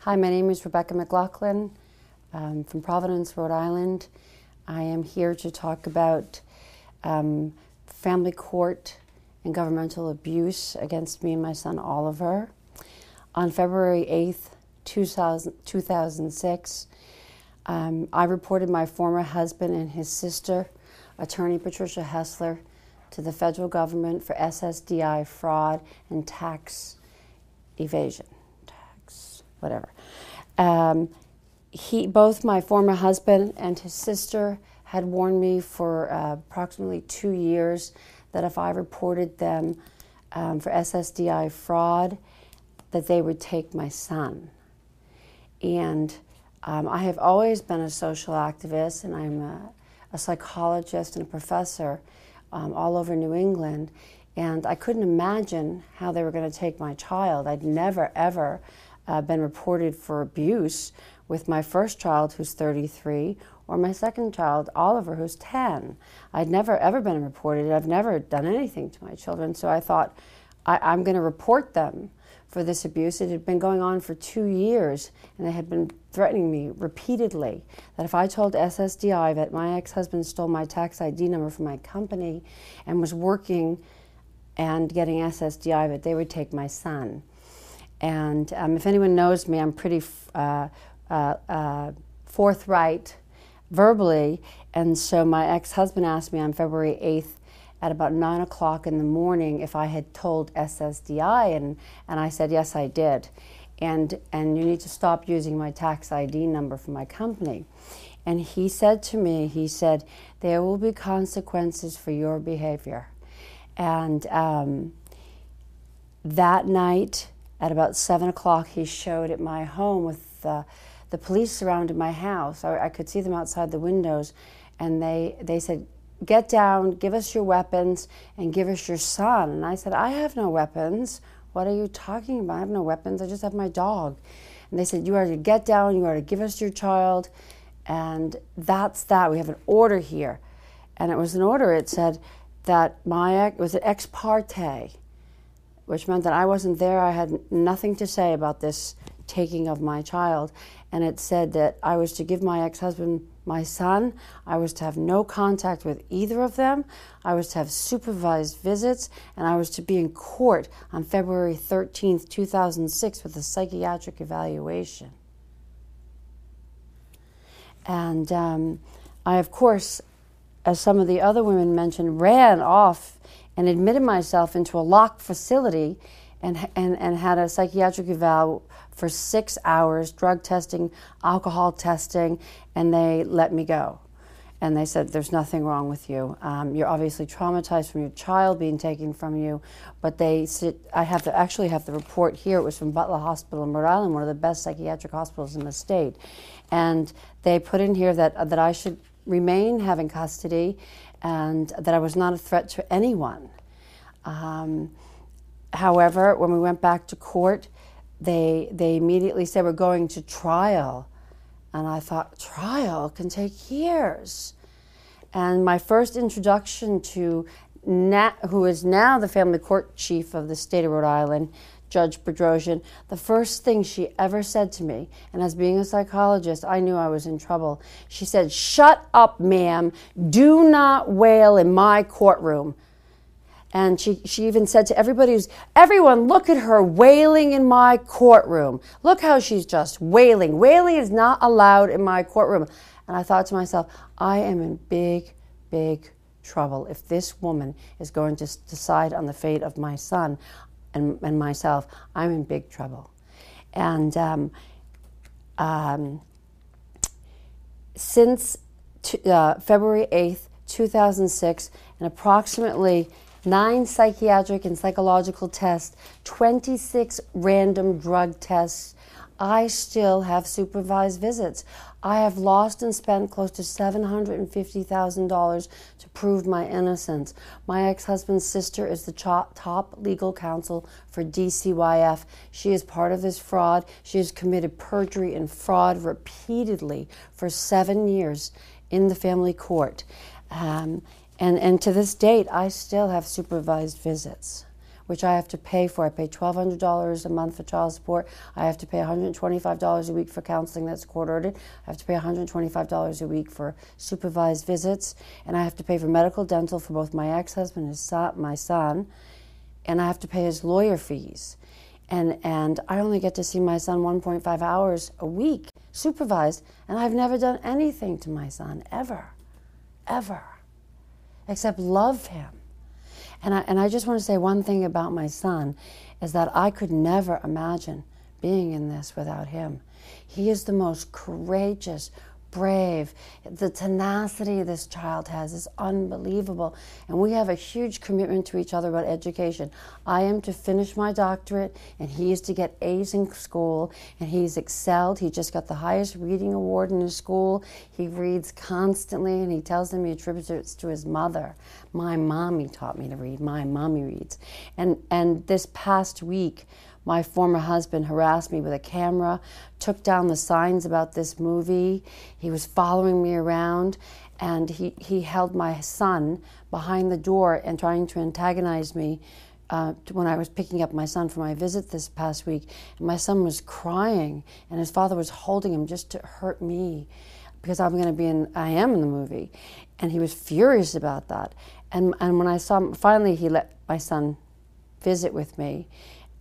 Hi, my name is Rebecca McLaughlin from Providence, Rhode Island. I am here to talk about family court and governmental abuse against me and my son Oliver. On February 8th, 2006, I reported my former husband and his sister, attorney Patricia Hessler, to the federal government for SSDI fraud and tax evasion. Whatever. Both my former husband and his sister had warned me for approximately 2 years that if I reported them for SSDI fraud, that they would take my son. And I have always been a social activist, and I'm a psychologist and a professor all over New England, and I couldn't imagine how they were going to take my child. I'd never, ever been reported for abuse with my first child, who's 33, or my second child, Oliver, who's 10. I'd never, ever been reported. I've never done anything to my children, so I thought, I'm going to report them for this abuse. It had been going on for 2 years, and they had been threatening me repeatedly that if I told SSDI that my ex-husband stole my tax ID number from my company and was working and getting SSDI, that they would take my son. And if anyone knows me, I'm pretty forthright verbally, and so my ex-husband asked me on February 8th at about 9 o'clock in the morning if I had told SSDI, and I said, yes, I did. And you need to stop using my tax ID number for my company. And he said to me, he said, there will be consequences for your behavior. And that night, at about 7 o'clock, he showed at my home with the police surrounded my house. I could see them outside the windows, and they said, get down, give us your weapons, and give us your son. And I said, I have no weapons. What are you talking about? I have no weapons. I just have my dog. And they said, you are to get down, you are to give us your child, and that's that. We have an order here. And it was an order. It said that it was an ex parte, which meant that I wasn't there. I had nothing to say about this taking of my child. And it said that I was to give my ex-husband my son. I was to have no contact with either of them. I was to have supervised visits, and I was to be in court on February 13th, 2006 with a psychiatric evaluation. And I, of course, as some of the other women mentioned, ran off and admitted myself into a locked facility and had a psychiatric eval for 6 hours, drug testing, alcohol testing, and they let me go. And they said, there's nothing wrong with you. You're obviously traumatized from your child being taken from you, but I actually have the report here. It was from Butler Hospital in Rhode Island, one of the best psychiatric hospitals in the state. And they put in here that I should remain having custody and that I was not a threat to anyone. However, when we went back to court, they immediately said, we're going to trial. And I thought, trial can take years. And my first introduction to who is now the family court chief of the state of Rhode Island, Judge Bedrosian, the first thing she ever said to me, and as being a psychologist, I knew I was in trouble. She said, shut up, ma'am. Do not wail in my courtroom. And she even said to everyone, look at her wailing in my courtroom. Look how she's just wailing. Wailing is not allowed in my courtroom. And I thought to myself, I am in big, big trouble if this woman is going to decide on the fate of my son and myself. I'm in big trouble. And since February 8th, 2006, and approximately 9 psychiatric and psychological tests, 26 random drug tests, I still have supervised visits. I have lost and spent close to $750,000 to prove my innocence. My ex-husband's sister is the top legal counsel for DCYF. She is part of this fraud. She has committed perjury and fraud repeatedly for 7 years in the family court. And to this date, I still have supervised visits which I have to pay for. I pay $1,200 a month for child support. I have to pay $125 a week for counseling that's court-ordered. I have to pay $125 a week for supervised visits. And I have to pay for medical, dental for both my ex-husband and my son. And I have to pay his lawyer fees. And I only get to see my son 1.5 hours a week, supervised, and I've never done anything to my son, ever, except love him. And I just want to say one thing about my son, is that I could never imagine being in this without him. He is the most courageous, brave. The tenacity this child has is unbelievable. And we have a huge commitment to each other about education. I am to finish my doctorate, and he is to get A's in school, and he's excelled. He just got the highest reading award in his school. He reads constantly, and he tells them he attributes it to his mother. My mommy taught me to read. My mommy reads. And this past week, my former husband harassed me with a camera, took down the signs about this movie. He was following me around, and he held my son behind the door and trying to antagonize me when I was picking up my son for my visit this past week. And my son was crying, and his father was holding him just to hurt me because I am in the movie. And he was furious about that. And when I saw him, finally he let my son visit with me,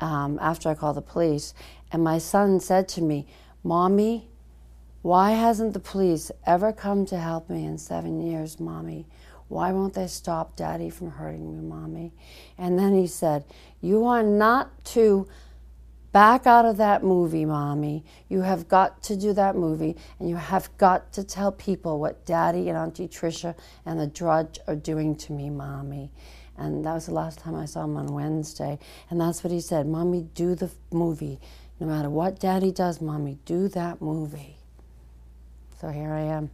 after I called the police, and my son said to me, "Mommy, why hasn't the police ever come to help me in 7 years, Mommy? Why won't they stop Daddy from hurting me, Mommy?" And then he said, "You are not to back out of that movie, Mommy. You have got to do that movie, and you have got to tell people what Daddy and Auntie Tricia and the Drudge are doing to me, Mommy." And that was the last time I saw him on Wednesday. And that's what he said, "Mommy, do the movie. No matter what Daddy does, Mommy, do that movie." So here I am.